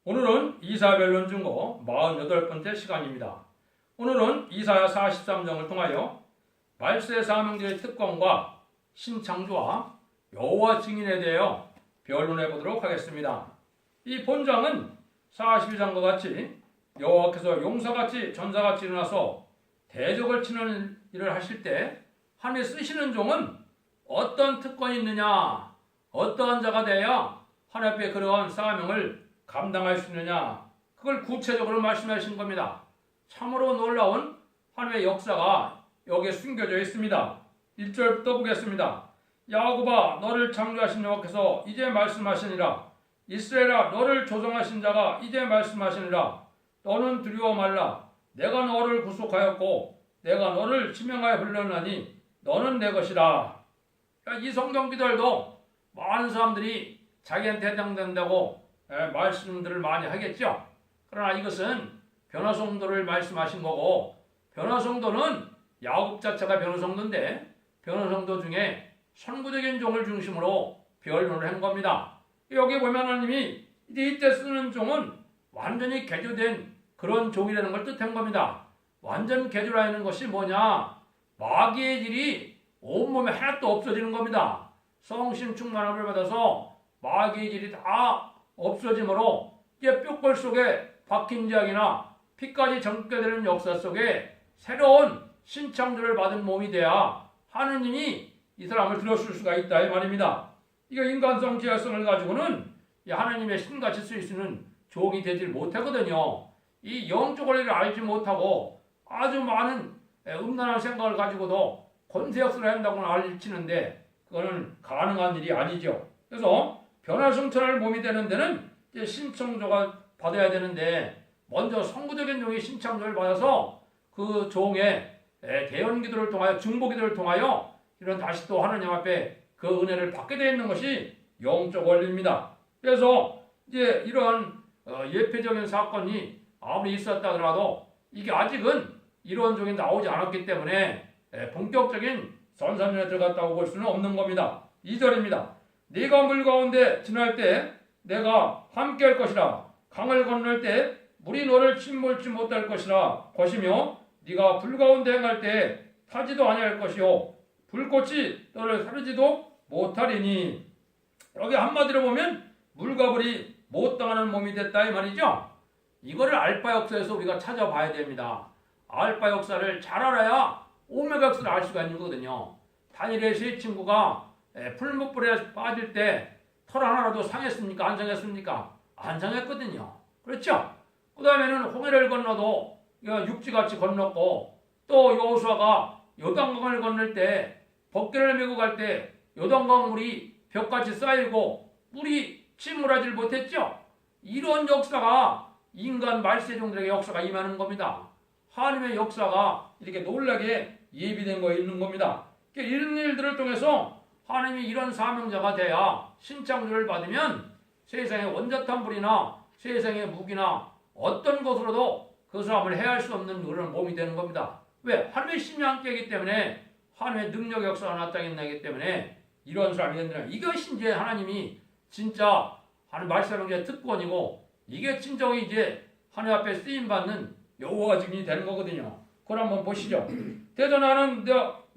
오늘은 이사야별론 중고 48번째 시간입니다. 오늘은 이사야 43장을 통하여 말세 사명자의 특권과 신창조와 여호와 증인에 대하여 변론해 보도록 하겠습니다. 이 본장은 42장과 같이 여호와께서 용사같이 전사같이 일어나서 대적을 치는 일을 하실 때 하나님 쓰시는 종은 어떤 특권이 있느냐, 어떠한 자가 되어야 하나님 앞에 그러한 사명을 감당할 수 있느냐, 그걸 구체적으로 말씀하신 겁니다. 참으로 놀라운 하나님의 역사가 여기에 숨겨져 있습니다. 1절부터 보겠습니다. 야곱아, 너를 창조하신 여호와께서 이제 말씀하시니라. 이스라엘아, 너를 조성하신 자가 이제 말씀하시니라. 너는 두려워 말라. 내가 너를 구속하였고 내가 너를 지명하여 불렀나니 너는 내 것이라. 이 성경 기도들도 많은 사람들이 자기한테 해당된다고 말씀들을 많이 하겠죠. 그러나 이것은 변화성도를 말씀하신 거고, 변화성도는 야곱 자체가 변화성도인데 변화성도 중에 선구적인 종을 중심으로 변론을 한 겁니다. 여기 보면 하나님이 이때 쓰는 종은 완전히 개조된 그런 종이라는 걸 뜻한 겁니다. 완전 개조라는 것이 뭐냐? 마귀의 질이 온몸에 하나도 없어지는 겁니다. 성심 충만함을 받아서 마귀의 질이 다 없어지므로 이제 뼈골 속에 박힌 지향이나 피까지 정결되는 역사 속에 새로운 신창조를 받은 몸이 돼야 하느님이 이 사람을 들어줄 수가 있다 이 말입니다. 이거 인간성 지혜성을 가지고는 하나님의 신같이 쓸 수 있는 종이 되질 못하거든요. 이 영적 원리를 알지 못하고 아주 많은 음란한 생각을 가지고도 권세역사를 한다고는 알리치는데 그거는 가능한 일이 아니죠. 그래서 변화성천할 몸이 되는 데는 이제 신창조가 받아야 되는데 먼저 성구적인 종이 신창조를 받아서 그 종의 대언기도를 통하여 중보기도를 통하여 이런 다시 또 하나님 앞에 그 은혜를 받게 되어 있는 것이 영적 원리입니다. 그래서 이제 이러한 예표적인 사건이 아무리 있었다 하더라도 이게 아직은 이런 종이 나오지 않았기 때문에 본격적인 선산전에 들어갔다고 볼 수는 없는 겁니다. 2절입니다. 네가 물 가운데 지날 때 내가 함께 할 것이라. 강을 건널 때 물이 너를 침몰치 못할 것이라. 것이며 네가 불 가운데 행할 때 타지도 아니할 것이요 불꽃이 너를 사르지도 못하리니. 여기 한마디로 보면 물과 불이 못 당하는 몸이 됐다 이 말이죠. 이거를 알파 역사에서 우리가 찾아봐야 됩니다. 알파 역사를 잘 알아야 오메가 역사를 알 수가 있는 거거든요. 다니엘의 세 친구가 풀무불에 빠질 때 털 하나라도 상했습니까? 안 상했습니까? 안 상했거든요. 그렇죠? 그 다음에는 홍해를 건너도 육지같이 건넜고, 또 여호수아가 요단강을 건널 때 법궤를 메고 갈 때 요단강 물이 벽같이 쌓이고 물이 침몰하지 못했죠. 이런 역사가 인간 말세종들에게 역사가 임하는 겁니다. 하나님의 역사가 이렇게 놀라게 예비된 거 있는 겁니다. 이런 일들을 통해서 하나님이 이런 사명자가 돼야 신창조를 받으면 세상의 원자탄 불이나 세상의 무기나 어떤 것으로도 그 사람을 해할 수 없는 그런 몸이 되는 겁니다. 왜? 하나님의 신이 함께하기 때문에, 하나님의 능력 역사가 나타나기 때문에 이런 사람이 된다. 이것이 이제 하나님이 진짜 하나님 말씀의 특권이고, 이게 진정이 이제 하나님 앞에 쓰임받는 여호와 증인이 되는 거거든요. 그걸 한번 보시죠. 대전하는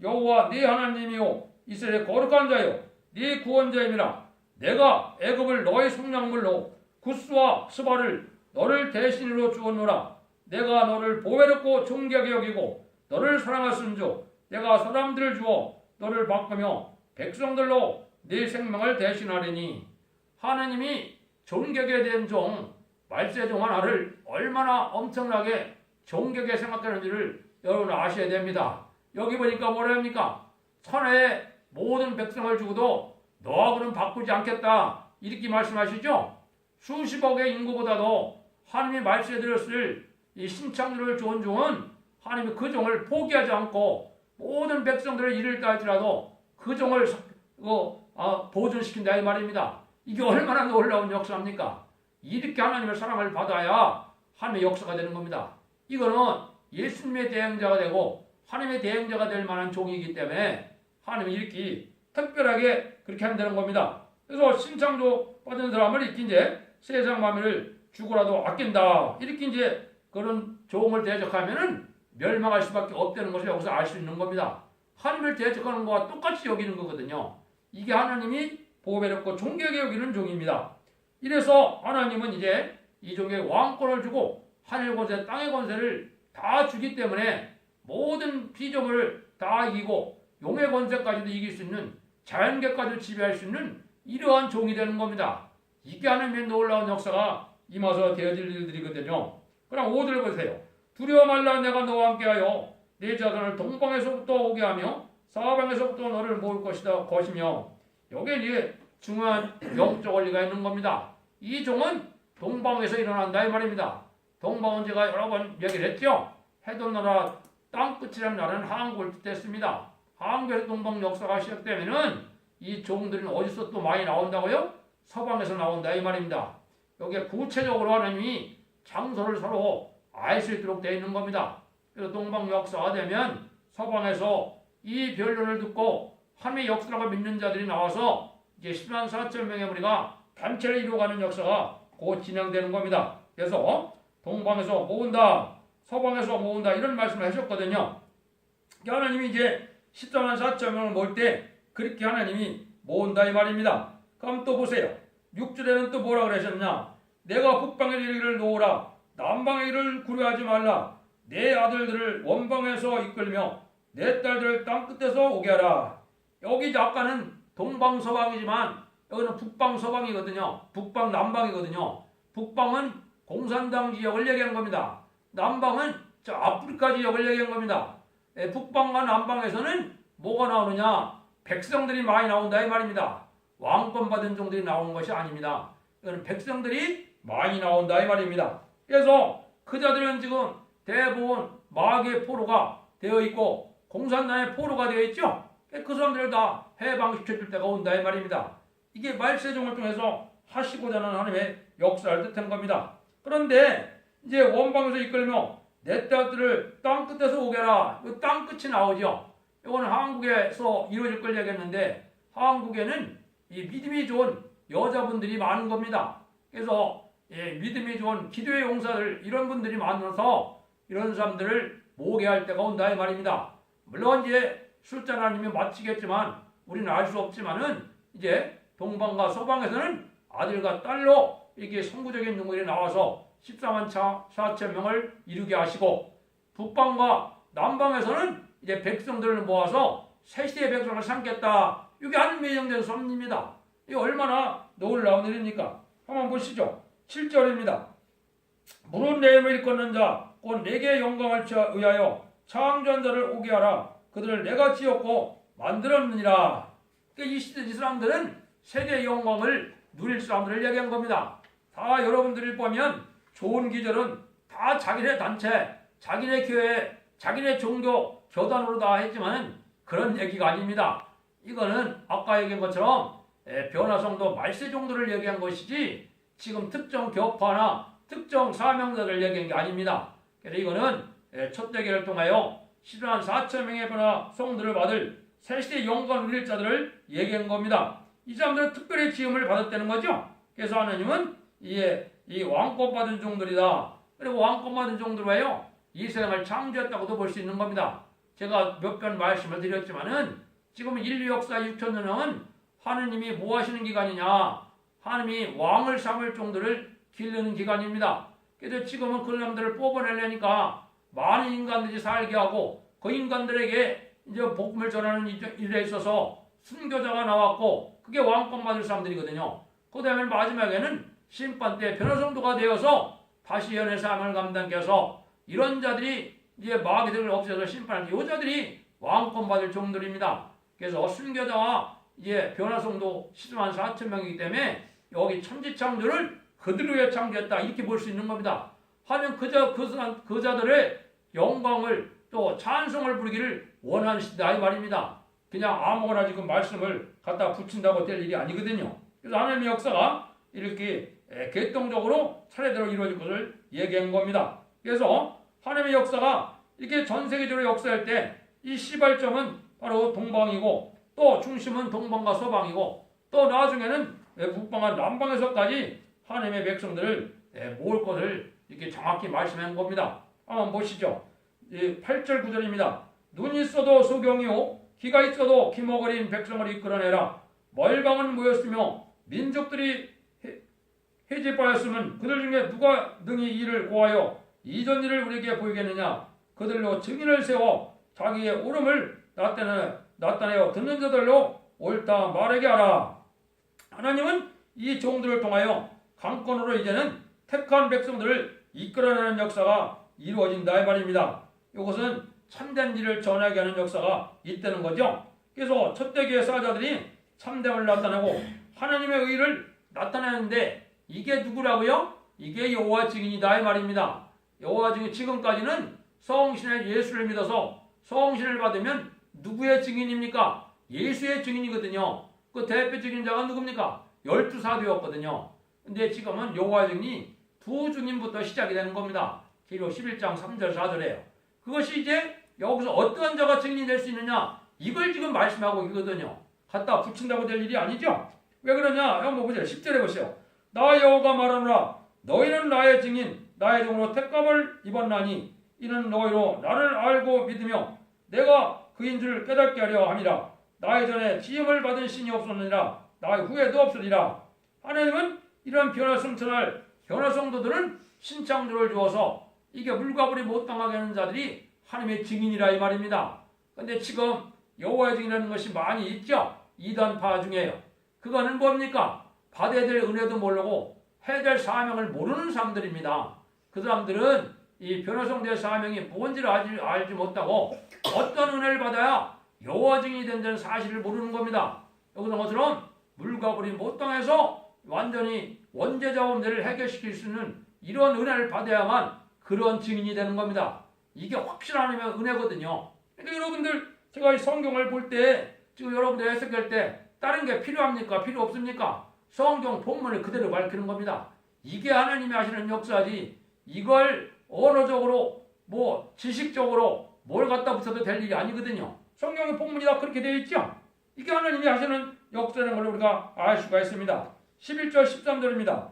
여호와 네 하나님이요 이스라엘의 거룩한 자요 네 구원자임이라. 내가 애굽을 너의 속량물로 구스와 스바를 너를 대신으로 주었노라. 내가 너를 보배롭고 존귀하게 여기고 너를 사랑하신즉 내가 사람들을 주어 너를 바꾸며 백성들로 네 생명을 대신하리니. 하나님이 존귀하게 된 종, 말세종 하나를 얼마나 엄청나게 존귀하게 생각하는지를 여러분 아셔야 됩니다. 여기 보니까 뭐라 합니까? 천하의 모든 백성을 주고도 너하고는 바꾸지 않겠다 이렇게 말씀하시죠. 수십억의 인구보다도 하나님이 말씀드렸을 이 신창조를 주은 종은 하나님이 그 종을 포기하지 않고 모든 백성들을 이를 따할지라도 그 종을 보존시킨다 이 말입니다. 이게 얼마나 놀라운 역사입니까? 이렇게 하나님의 사랑을 받아야 하나님의 역사가 되는 겁니다. 이거는 예수님의 대행자가 되고 하나님의 대행자가 될 만한 종이기 때문에 하나님이 이렇게 특별하게 그렇게 한다는 겁니다. 그래서 신창조 받은 사람을 이렇게 이제 세상 만민을 죽으라도 아낀다. 이렇게 이제 그런 종을 대적하면은 멸망할 수밖에 없다는 것을 여기서 알 수 있는 겁니다. 하나님을 대적하는 것과 똑같이 여기는 거거든요. 이게 하나님이 보배롭고 존귀하게 여기는 종입니다. 이래서 하나님은 이제 이 종에게 왕권을 주고 하늘 권세, 땅의 권세를 다 주기 때문에 모든 피조물을 다 이기고 용의 권세까지도 이길 수 있는, 자연계까지도 지배할 수 있는 이러한 종이 되는 겁니다. 이게 하나님의 놀라운 역사가 임하서 되어질 일들이거든요. 그럼 5절 보세요. 두려워 말라. 내가 너와 함께하여 네 자손을 동방에서부터 오게 하며 사방에서부터 너를 모을 것이며, 여기에 이제 중요한 영적 원리가 있는 겁니다. 이 종은 동방에서 일어난다 이 말입니다. 동방은 제가 여러 번 얘기를 했죠. 해도 나라 땅끝이라는 나라는 한국을 뜻했습니다. 한국에서 동방 역사가 시작되면은 이 종들은 어디서 또 많이 나온다고요? 서방에서 나온다 이 말입니다. 여기에 구체적으로 하나님이 장소를 서로 알 수 있도록 되어 있는 겁니다. 그래서 동방 역사가 되면 서방에서 이 변론을 듣고 하나님의 역사라고 믿는 자들이 나와서 이제 10만 4천 명의 무리가 단체를 이루어가는 역사가 곧 진행되는 겁니다. 그래서 동방에서 모은다, 서방에서 모은다 이런 말씀을 하셨거든요. 하나님이 이제 14만 4천 명을 모을 때 그렇게 하나님이 모은다 이 말입니다. 그럼 또 보세요. 6절에는 또 뭐라 그러셨냐? 내가 북방의 이르기를 놓으라. 남방의 일을 구려하지 말라. 내 아들들을 원방에서 이끌며 내 딸들을 땅끝에서 오게 하라. 여기 아까는 동방서방이지만 여기는 북방서방이거든요. 북방남방이거든요. 북방은 공산당 지역을 얘기한 겁니다. 남방은 저 아프리카 지역을 얘기한 겁니다. 북방과 남방에서는 뭐가 나오느냐? 백성들이 많이 나온다 이 말입니다. 왕권 받은 종들이 나오는 것이 아닙니다. 이거는 백성들이 많이 나온다 이 말입니다. 그래서 그 자들은 지금 대부분 마귀의 포로가 되어 있고 공산당의 포로가 되어 있죠. 그 사람들을 다 해방시켜줄 때가 온다 이 말입니다. 이게 말세종을 통해서 하시고자 하는 하나님의 역사를 뜻한 겁니다. 그런데 이제 원방에서 이끌며 내 딸들을 땅끝에서 오게 하라. 땅끝이 나오죠. 이거는 한국에서 이루어질 걸 얘기했는데 한국에는 이 믿음이 좋은 여자분들이 많은 겁니다. 그래서 믿음이 좋은 기도의 용사들 이런 분들이 많아서 이런 사람들을 모으게 할 때가 온다 이 말입니다. 물론 이제 숫자는 하나님이 마치겠지만 우리는 알 수 없지만은 이제 동방과 서방에서는 아들과 딸로 이렇게 선구적인 눈물이 나와서 14만 4천 명을 이루게 하시고 북방과 남방에서는 이제 백성들을 모아서 세시의 백성을 삼겠다. 이게 하나님의 예정된 섭리입니다. 이게 얼마나 놀라운 일입니까? 한번 보시죠. 7절입니다. 무릇 내 이름을 일컫는 자 곧 내게 영광을 의하여 창조한 자를 오게 하라. 그들을 내가 지었고 만들었느니라. 그러니까 이 시대 이 사람들은 세계의 영광을 누릴 사람들을 얘기한 겁니다. 다 여러분들이 보면 좋은 기절은 다 자기네 단체, 자기네 교회, 자기네 종교, 교단으로 다 했지만 그런 얘기가 아닙니다. 이거는 아까 얘기한 것처럼 변화성도 말세종들을 얘기한 것이지 지금 특정 교파나 특정 사명자를 얘기한 게 아닙니다. 그래서 이거는 첫 대계를 통하여 10만 4천 명의 변화성들을 받을 새시대의 영광을 누릴 자들을 얘기한 겁니다. 이 사람들은 특별히 지음을 받았다는 거죠. 그래서 하나님은 이 왕권 받은 종들이다. 그리고 왕권 받은 종들과요 이 세상을 창조했다고도 볼 수 있는 겁니다. 제가 몇 번 말씀을 드렸지만은 지금 인류 역사 6천년은 하느님이 뭐 하시는 기간이냐? 하느님이 왕을 삼을 종들을 기르는 기간입니다. 그래서 지금은 그 사람들을 뽑아내려니까 많은 인간들이 살게 하고 그 인간들에게 이제 복음을 전하는 일에 있어서 순교자가 나왔고 그게 왕권 받을 사람들이거든요. 그 다음에 마지막에는 심판 때 변화성도가 되어서 다시 연애 삶을 감당케 해서 이런 자들이 이제 마귀들을 없애서 심판하는 이 자들이 왕권 받을 종들입니다. 그래서 순교자와 이제 변화성도 10만 4천 명이기 때문에 여기 천지창조를 그들을 위해 창조했다 이렇게 볼 수 있는 겁니다. 하면 그 자들의 영광을 또 찬송을 부르기를 원하시다 이 말입니다. 그냥 아무거나 지금 말씀을 갖다 붙인다고 될 일이 아니거든요. 그래서 하나님의 역사가 이렇게 계통적으로 차례대로 이루어질 것을 얘기한 겁니다. 그래서 하나님의 역사가 이렇게 전 세계적으로 역사할 때 이 시발점은 바로 동방이고 또 중심은 동방과 서방이고 또 나중에는 북방과 남방에서까지 하나님의 백성들을 모을 것을 이렇게 정확히 말씀한 겁니다. 한번 보시죠. 8절 9절입니다. 눈이 있어도 소경이요 귀가 있어도 기먹어린 백성을 이끌어내라. 멀방은 모였으며 민족들이 해집하였으면 그들 중에 누가 능히 이를 고하여 이전 일을 우리에게 보이겠느냐. 그들로 증인을 세워 자기의 옳음을 나타내어 듣는 자들로 옳다 말하게 하라. 하나님은 이 종들을 통하여 강권으로 이제는 택한 백성들을 이끌어내는 역사가 이루어진다 이 말입니다. 이것은 참된 일을 전하게 하는 역사가 있다는 거죠. 그래서 첫대기의 사자들이 참됨을 나타내고 하나님의 의를 나타내는데 이게 누구라고요? 이게 여호와 증인이다 이 말입니다. 여호와 증인 지금까지는 성신의 예수를 믿어서 성신을 받으면 누구의 증인입니까? 예수의 증인이거든요. 그 대표적인 자가 누굽니까? 12사도였거든요. 근데 지금은 여호와 증인이 두 증인부터 시작이 되는 겁니다. 기록 11장 3절 4절에요. 그것이 이제 여기서 어떠한 자가 증인이 될 수 있느냐? 이걸 지금 말씀하고 있거든요. 갖다 붙인다고 될 일이 아니죠? 왜 그러냐? 한번 보세요. 10절에 보세요. 나 여호와가 말하노라. 너희는 나의 증인, 나의 종으로 택감을 입었나니 이는 너희로 나를 알고 믿으며 내가 그인 줄 깨닫게 하려 함이라. 나의 전에 지음을 받은 신이 없었느니라. 나의 후에도 없으리라. 하나님은 이런 변화성천할 변화성도들은 신창조를 주어서 이게 물과 불이 못 당하게 하는 자들이 하나님의 증인이라 이 말입니다. 근데 지금 여호와의 증인이라는 것이 많이 있죠. 이단파 중에요. 그거는 뭡니까? 받아야 될 은혜도 모르고 해야 될 사명을 모르는 사람들입니다. 그 사람들은 이 변화성도의 사명이 뭔지를 알지 못하고 어떤 은혜를 받아야 여호와 증인이 된다는 사실을 모르는 겁니다. 여기서 것처럼 물과 불이 못 당해서 완전히 원죄자 범죄를 해결시킬 수 있는 이런 은혜를 받아야만 그런 증인이 되는 겁니다. 이게 확실한 은혜거든요. 그러니까 여러분들 제가 이 성경을 볼 때 지금 여러분들 해석할 때 다른 게 필요합니까? 필요 없습니까? 성경 본문을 그대로 밝히는 겁니다. 이게 하나님이 하시는 역사지 이걸 언어적으로 지식적으로 뭘 갖다 붙여도 될 일이 아니거든요. 성경의 본문이 다 그렇게 되어 있죠. 이게 하나님이 하시는 역사라는 걸 우리가 알 수가 있습니다. 11절 13절입니다.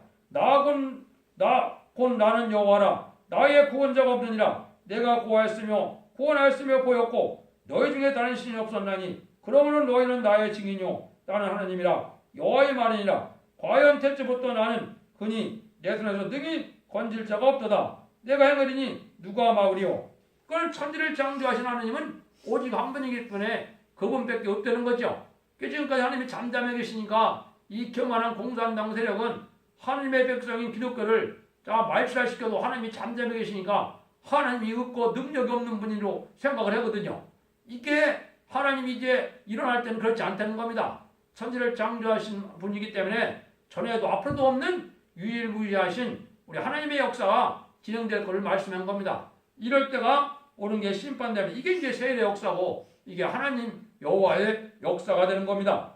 곧 나는 여호와라. 나의 구원자가 없느니라. 내가 구원하였으며 보였고 너희 중에 다른 신이 없었나니 그러므로 너희는 나의 증인이요 나는 하나님이라. 여호와의 말이니라. 과연 대체부터 나는 그니 내 손에서 능히 건질 자가 없도다. 내가 행하리니 누가 막으리요. 그걸 천지를 창조하신 하나님은 오직 한 분이기 때문에 그분밖에 없다는 거죠. 지금까지 하나님이 잠잠해 계시니까 이 교만한 공산당 세력은 하나님의 백성인 기독교를 말살시켜도 하나님이 잠잠해 계시니까 하나님이 없고 능력이 없는 분으로 생각을 하거든요. 이게 하나님이 이제 일어날 때는 그렇지 않다는 겁니다. 천지를 창조하신 분이기 때문에 전에도 앞으로도 없는 유일무이하신 우리 하나님의 역사가 진행될 것을 말씀한 겁니다. 이럴 때가 오는 게 심판되면 이게 이제 세례 역사고 이게 하나님 여호와의 역사가 되는 겁니다.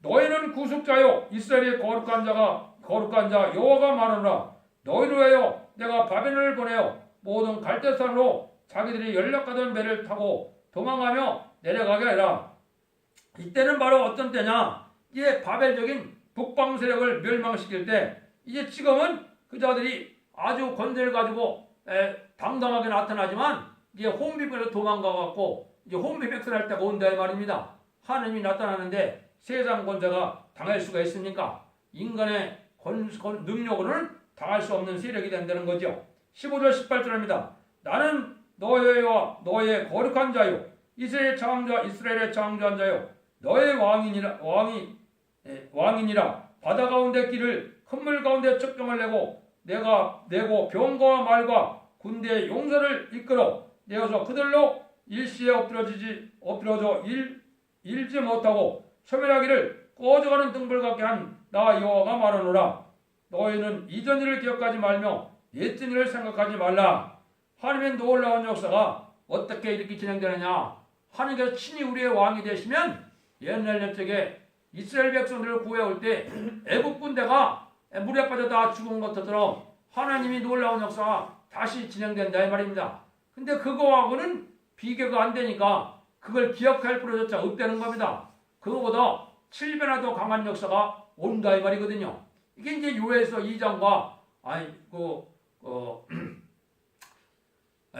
너희는 구속자요 이스라엘의 거룩한 자 여호와가 말하노라. 너희로 하여 내가 바벨론을 보내어 모든 갈대산으로 자기들이 연락하던 배를 타고 도망하며 내려가게 하라. 이때는 바로 어떤 때냐? 이제 바벨적인 북방 세력을 멸망시킬 때 이제 지금은 그 자들이 아주 권세를 가지고 당당하게 나타나지만 이제 혼비백으로 도망가갖고 이제 혼비백설할 때가 온다 이 말입니다. 하나님이 나타나는데 세상 권세가 당할 수가 있습니까? 인간의 능력으로는 당할 수 없는 세력이 된다는 거죠. 15절 18절입니다. 나는 너희와 너의 거룩한 자요 이스라엘의 창조한 자요 너의 왕이니라. 바다 가운데 길을 큰 물 가운데 척경을 내고 병거와 말과 군대의 용사를 이끌어 내어서 그들로 일시에 엎드러져 일지 못하고 소멸하기를 꺼져가는 등불 같게 한 나 여호와가 말하노라. 너희는 이전 일을 기억하지 말며 옛 일을 생각하지 말라. 하나님의 놀라운 역사가 어떻게 이렇게 진행되느냐? 하나님께서 친히 우리의 왕이 되시면 옛날 옛적에 이스라엘 백성들을 구해올 때 애국 군대가 물에 빠져 다 죽은 것처럼 하나님이 놀라운 역사가 다시 진행된다 이 말입니다. 근데 그거하고는 비교가 안 되니까 그걸 기억할 필요조차 없다는 겁니다. 그거보다 7배나 더 강한 역사가 온다 이 말이거든요. 이게 이제 요에서 2장과 아니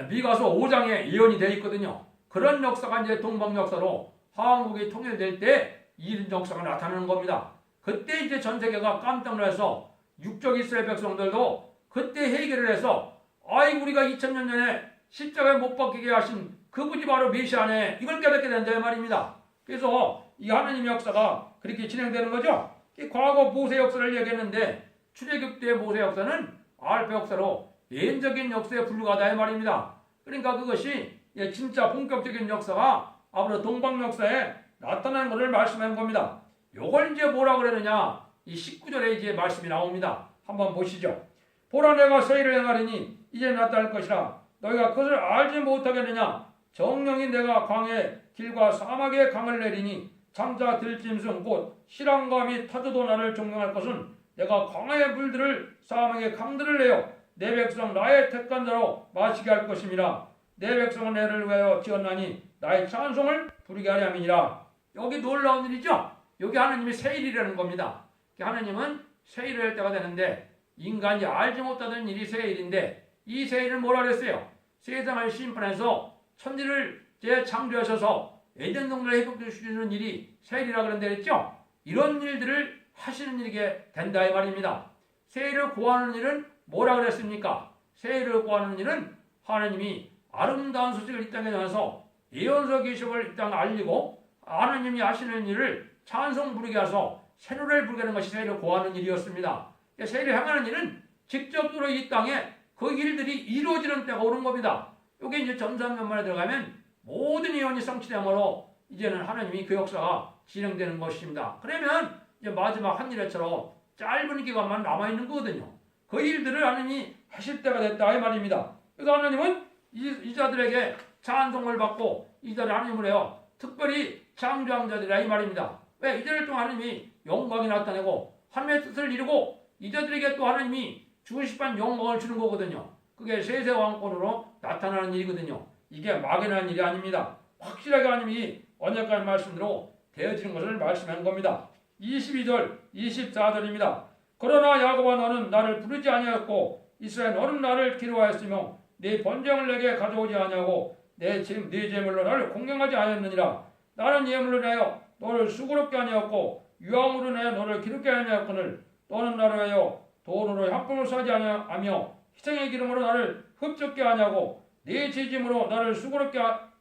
미가서 5장에 예언이 되어 있거든요. 그런 역사가 이제 동방 역사로 한국이 통일될 때 이런 역사가 나타나는 겁니다. 그때 이제 전 세계가 깜짝 놀라서 육적 이스라엘 백성들도 그때 해결을 해서 우리가 2000년 전에 십자가에 못 박히게 하신 그분이 바로 메시아네, 이걸 깨닫게 된다 말입니다. 그래서 이 하나님의 역사가 그렇게 진행되는 거죠. 과거 모세 역사를 얘기했는데 출애굽 때 모세 역사는 알파 역사로 예언적인 역사에 분류하다 이 말입니다. 그러니까 그것이 진짜 본격적인 역사가 앞으로 동방 역사에 나타나는 것을 말씀하는 겁니다. 요걸 이제 뭐라 그러느냐, 이 19절에 이제 말씀이 나옵니다. 한번 보시죠. 보라, 내가 새 일을 행하리니 이제 나타날 것이라. 너희가 그것을 알지 못하겠느냐. 정령이 내가 광야의 길과 사막에 강을 내리니 장자 들짐승 곧 실랑과 및 타조도 나를 존경할 것은 내가 광야의 물들을 사막의 강들을 내어 내 백성 나의 택한 자로 마시게 할 것임이라. 내 백성은 내를 위하여 지었나니 나의 찬송을 부르게 하려 함이니라. 여기 놀라운 일이죠. 여기 하나님이 새 일이라는 겁니다. 하나님은 새 일을 할 때가 되는데 인간이 알지 못하던 일이 새 일인데, 이 새 일은 뭐라 그랬어요? 세상을 심판해서 천지를 재창조하셔서 에덴 동산을 회복시키는 일이 새 일이라 그런데 그랬죠? 이런 일들을 하시는 일이게 된다 이 말입니다. 새 일을 구하는 일은 뭐라 그랬습니까? 새 일을 구하는 일은 하나님이 아름다운 소식을 이 땅에 전해서 예언서 계시록을 이 땅에 알리고 하나님이 하시는 일을 찬송 부르게 해서 새 노래를 부르게 하는 것이 새 일을 구하는 일이었습니다. 새 일을 행하는 일은 직접적으로 이 땅에 그 일들이 이루어지는 때가 오는 겁니다. 이게 이제 전산면만에 들어가면 모든 예언이 성취되므로 이제는 하나님이 그 역사가 진행되는 것입니다. 그러면 이제 마지막 한 일회처럼 짧은 기간만 남아있는 거거든요. 그 일들을 하나님이 하실 때가 됐다 이 말입니다. 그래서 하나님은 이 자들에게 찬송을 받고 이 자를 하나님을 해요. 특별히 창조한 자들이라 이 말입니다. 왜? 이들을 통해 하나님이 영광이 나타내고 하나님의 뜻을 이루고 이 자들에게 또 하나님이 주고 싶은 영광을 주는 거거든요. 그게 세세 왕권으로 나타나는 일이거든요. 이게 막연한 일이 아닙니다. 확실하게 하나님이 언약간 말씀대로 되어지는 것을 말씀한 겁니다. 22절, 24절입니다. 그러나 야곱아 너는 나를 부르지 아니하였고 이스라엘 너는 나를 기로하였으며 네 번제를 내게 가져오지 아니하고 네 제물로 나를 공경하지 아니하였느니라. 나는 예물로 내어 너를 수고롭게 아니하였고 유황으로 내어 너를 기롭게 아니하였거늘 너는 나를 위하여 돈으로 향품을 사지 아니하며 희생의 기름으로 나를 흡족게 아니하고 네 제짐으로 나를 수고롭게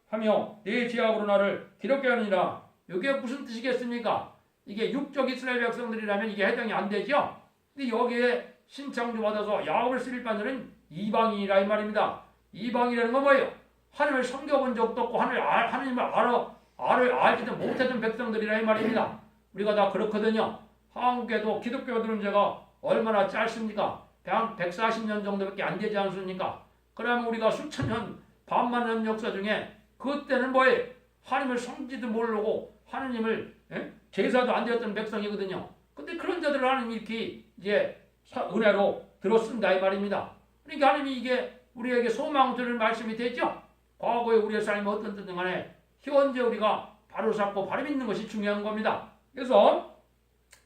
하며 네 제약으로 나를 기롭게 하느니라. 이게 무슨 뜻이겠습니까? 이게 육적 이스라엘 백성들이라면 이게 해당이 안 되죠. 근데 여기에 신창조 받아서 야곱을 쓰릴 바들은 이방인이라 이 말입니다. 이방이라는 건 뭐예요? 하나님을 섬겨본 적도 없고 하나님을 알지도 못했던 백성들이라 이 말입니다. 우리가 다 그렇거든요. 한국에도 기독교들은 제가 얼마나 짧습니까? 140년 정도밖에 안 되지 않습니까? 그러면 우리가 수천 년, 반만 년 역사 중에 그때는 뭐예요? 하나님을 섬지도 모르고 하나님을 제사도 안 되었던 백성이거든요. 근데 그런 자들을 하나님이 이렇게 이제 은혜로 들었습니다 이 말입니다. 그러니까 하나님이 이게 우리에게 소망 주는 말씀이 되죠. 과거에 우리의 삶이 어떤 뜻든 간에 현재 우리가 바로 잡고 바로 믿는 것이 중요한 겁니다. 그래서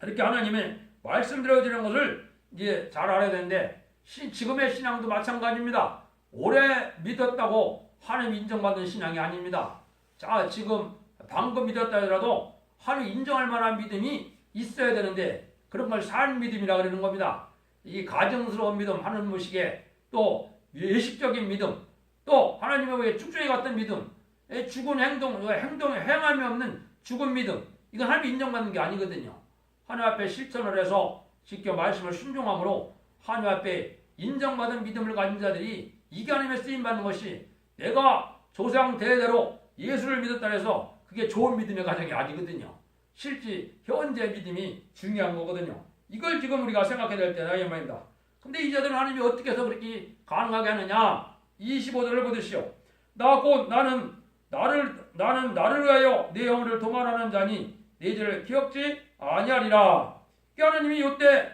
이렇게 하나님의 말씀드려지는 것을 이제 잘 알아야 되는데 지금의 신앙도 마찬가지입니다. 오래 믿었다고 하나님 인정받는 신앙이 아닙니다. 자, 지금 방금 믿었다 하더라도 하나님 인정할 만한 믿음이 있어야 되는데 그런 걸 산 믿음이라 그러는 겁니다. 이 가정스러운 믿음, 하는 무식에 또 예식적인 믿음, 또 하나님의 외에 쭉쭉이 같은 믿음, 죽은 행동에 행함이 없는 죽은 믿음, 이건 하나님 인정받는 게 아니거든요. 하나님 앞에 실천을 해서 직접 말씀을 순종함으로 하나님 앞에 인정받은 믿음을 가진 자들이 이게 하나님의 쓰임받는 것이 내가 조상 대대로 예수를 믿었다 해서 그게 좋은 믿음의 과정이 아니거든요. 실제 현재 믿음이 중요한 거거든요. 이걸 지금 우리가 생각해야 될 때다 이 말입니다. 근데 이 자들은 하나님이 어떻게 해서 그렇게 가능하게 하느냐? 25절을 보듯이요. 나는 나를 위하여 내 영혼을 도말하는 자니 내 죄를 기억지 아니하리라. 하나님이 이때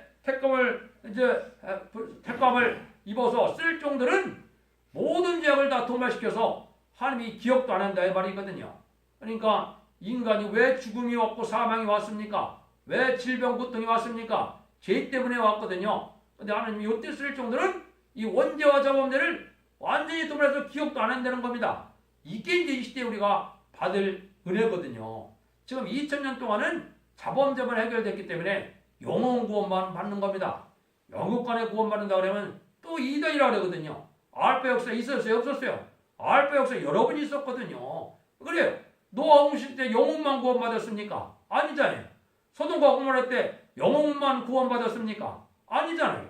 택감을 입어서 쓸 종들은 모든 죄악을 다 도말시켜서 하나님이 기억도 안 한다 이 말이거든요. 그러니까 인간이 왜 죽음이 왔고 사망이 왔습니까? 왜 질병 고통이 왔습니까? 죄 때문에 왔거든요. 근데 하나님이 요때 쓸 정도는 이 원죄와 자범죄를 완전히 도말해서 기억도 안 한다는 겁니다. 이게 이제 이 시대에 우리가 받을 은혜거든요. 지금 2000년 동안은 자범죄만 해결됐기 때문에 영혼 구원만 받는 겁니다. 영육간에 구원받는다 그러면 또 이단이라 그러거든요. 알파 역사 있었어요? 없었어요? 알파 역사 여러 번 있었거든요. 그래요. 노아 홍실 때 영혼만 구원받았습니까? 아니잖아요. 소돔과 고모라 때 영혼만 구원받았습니까? 아니잖아요.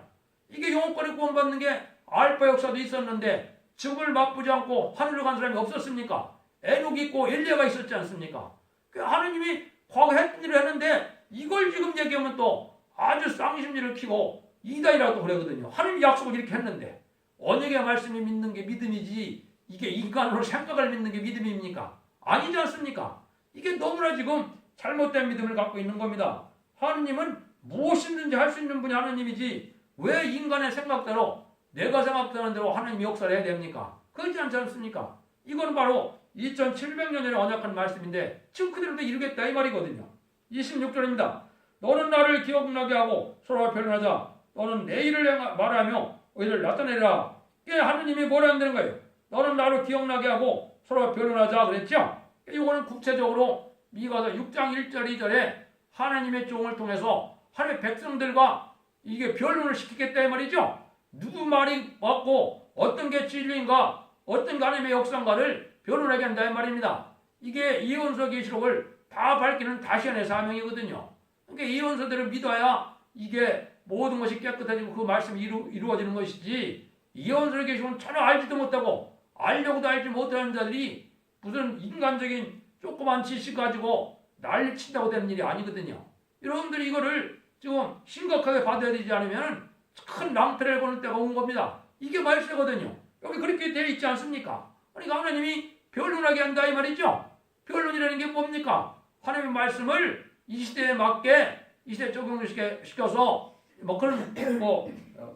이게 영혼권에 구원받는 게 알파 역사도 있었는데 죽음을 맛보지 않고 하늘로 간 사람이 없었습니까? 에녹이 있고 엘리야가 있었지 않습니까? 하나님이 과거에 했던 일을 했는데 이걸 지금 얘기하면 또 아주 쌍심지를 키고 이단이라고 그러거든요. 하나님이 약속을 이렇게 했는데 언약의 말씀이 믿는 게 믿음이지 이게 인간으로 생각을 믿는 게 믿음입니까? 아니지 않습니까? 이게 너무나 지금 잘못된 믿음을 갖고 있는 겁니다. 하나님은 무엇이든지 할 수 있는 분이 하나님이지 왜 인간의 생각대로 내가 생각하는 대로 하나님이 역사를 해야 됩니까? 그렇지 않지 않습니까? 이건 바로 2700년 전에 언약한 말씀인데 지금 그대로도 이루겠다 이 말이거든요. 26절입니다. 너는 나를 기억나게 하고 서로가 변론하자. 너는 내 일을 말하며 의를 나타내라. 이게 하느님이 뭐라 한다는 거예요. 너는 나를 기억나게 하고 서로가 변론하자 그랬죠. 이거는 구체적으로 미가서 6장 1절 2절에 하나님의 종을 통해서 하나님의 백성들과 이게 변론을 시키겠다 이 말이죠. 누구 말이 맞고 어떤 게 진리인가 어떤 게 하나님의 역사인가를 변론하게 한다 이 말입니다. 이게 이혼서 계시록을 다 밝히는 다시안의 사명이거든요. 그러니까 이혼서들을 믿어야 이게 모든 것이 깨끗해지고 그 말씀이 이루어지는 것이지 이혼서 계시록은 전혀 알지도 못하고 알려고도 알지 못하는 자들이 무슨 인간적인 조그만 지식 가지고 난리 친다고 되는 일이 아니거든요. 여러분들이 이거를 지금 심각하게 받아야 되지 않으면 큰 낭패를 보는 때가 온 겁니다. 이게 말세거든요. 여기 그렇게 되어 있지 않습니까? 그러니까 하나님이 변론하게 한다 이 말이죠. 변론이라는 게 뭡니까? 하나님의 말씀을 이 시대에 맞게 이 시대에 적용시켜서 그런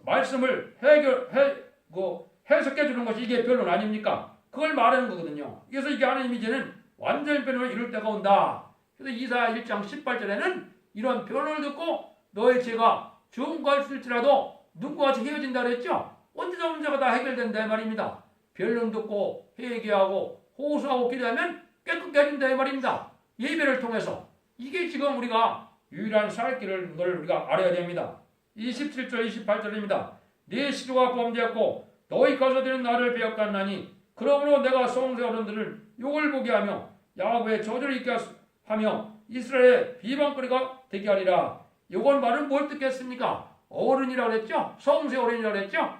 말씀을 해석해 주는 것이 이게 변론 아닙니까? 그걸 말하는 거거든요. 그래서 이게 하나님이 이제는 완전히 변론을 이룰 때가 온다. 그래서 이사야 1장 18절에는 이런 변론을 듣고 너의 죄가 죽음과 있을지라도 누구와 같이 헤어진다 그랬죠? 언제나 문제가 다 해결된다 이 말입니다. 변론 듣고 회개하고 호소하고 기도하면 깨끗게 해진다 이 말입니다. 예배를 통해서 이게 지금 우리가 유일한 살 길을 걸 우리가 알아야 됩니다. 27절 28절입니다. 네 시조가 범죄했고 너희 가서들은 나를 배역갔나니 그러므로 내가 성세 어른들을 욕을 보게 하며 야훼의 저주를 있게 하며 이스라엘의 비방거리가 되게 하리라. 이건 말은 뭘 뜻겠습니까? 어른이라고 그랬죠? 성세 어른이라고 그랬죠?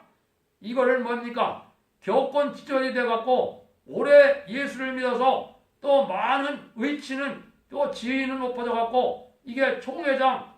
이거를 뭡니까? 교권 지전이 돼갖고 오래 예수를 믿어서 또 많은 의치는 또 지위는 높아져갖고 이게 총회장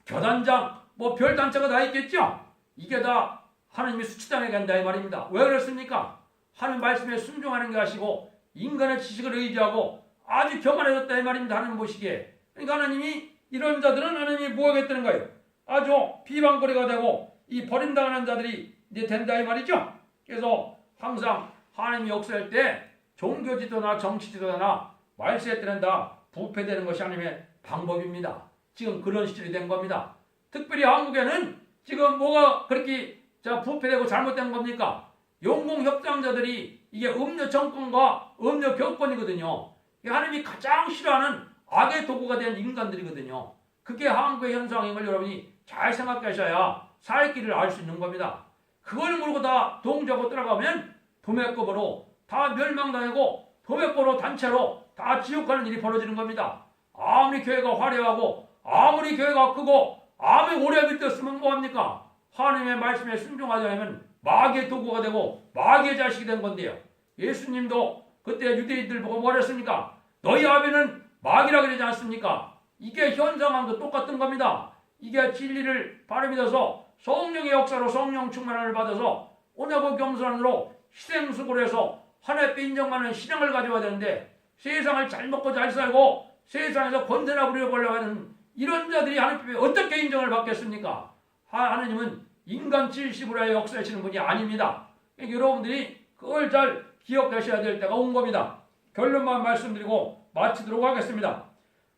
교단장 별단체가 다 있겠죠? 이게 다 하나님이 수치당하게 한다 이 말입니다. 왜 그렇습니까? 하나님 말씀에 순종하는 게 아시고 인간의 지식을 의지하고 아주 교만해졌다 이 말입니다. 하나님 보시기에. 그러니까 하나님이 이런 자들은 하나님이 뭐 하겠다는 거예요? 아주 비방거리가 되고 이 버림당하는 자들이 이제 된다 이 말이죠. 그래서 항상 하나님이 역사할 때 종교 지도나 정치 지도나 말세에 때는 다 부패되는 것이 하나님의 방법입니다. 지금 그런 시절이 된 겁니다. 특별히 한국에는 지금 뭐가 그렇게 부패되고 잘못된 겁니까? 용공협상자들이 이게 음료 정권과 음료 교권이거든요. 하나님이 가장 싫어하는 악의 도구가 된 인간들이거든요. 그게 한국의 현상인 걸 여러분이 잘 생각하셔야 살 길을 알 수 있는 겁니다. 그걸 모르고 다 동조하고 따라가면 도매급으로 다 멸망당하고 도매급으로 단체로 다 지옥하는 일이 벌어지는 겁니다. 아무리 교회가 화려하고 아무리 교회가 크고 아무리 오래 믿었으면 뭐합니까? 하나님의 말씀에 순종하지 않으면 마귀의 도구가 되고 마귀의 자식이 된 건데요. 예수님도 그때 유대인들 보고 뭐라 했습니까? 너희 아비는 마귀라 그러지 않습니까? 이게 현상함도 똑같은 겁니다. 이게 진리를 바로 믿어서 성령의 역사로 성령 충만함을 받아서 온하고 겸손함으로 희생수고를 해서 하나님께 인정받는 신앙을 가져와야 되는데 세상을 잘 먹고 잘 살고 세상에서 권세나 부려보려고 하는 이런 자들이 하나님께 어떻게 인정을 받겠습니까? 하나님은 인간 70으로의 역사하시는 분이 아닙니다. 그러니까 여러분들이 그걸 잘 기억하셔야 될 때가 온 겁니다. 결론만 말씀드리고 마치도록 하겠습니다.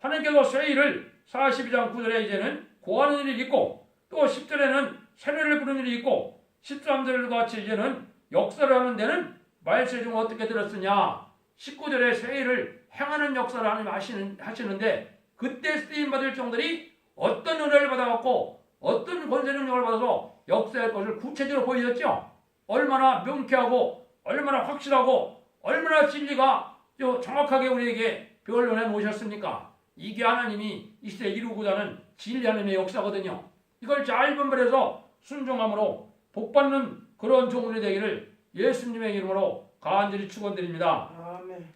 하나님께서 새 일을 42장 9절에 이제는 고하는 일이 있고 또 10절에는 세례를 부르는 일이 있고 13절과 같이 이제는 역사를 하는 데는 말세 중 어떻게 들었으냐 19절에 세일을 행하는 역사를 하나님 하시는데 그때 쓰임받을 종들이 어떤 은혜를 받아갖고 어떤 권세 능력을 받아서 역사할 것을 구체적으로 보여줬죠. 얼마나 명쾌하고 얼마나 확실하고 얼마나 진리가 정확하게 우리에게 변론해 놓으셨습니까? 이게 하나님이 이 시대에 이루고자 하는 진리 하나님의 역사거든요. 이걸 잘 분별해서 순종함으로 복받는 그런 종들이 되기를 예수님의 이름으로 간절히 축원드립니다. 아멘.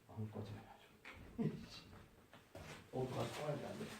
마음껏 해야죠. 어디가 써야 돼?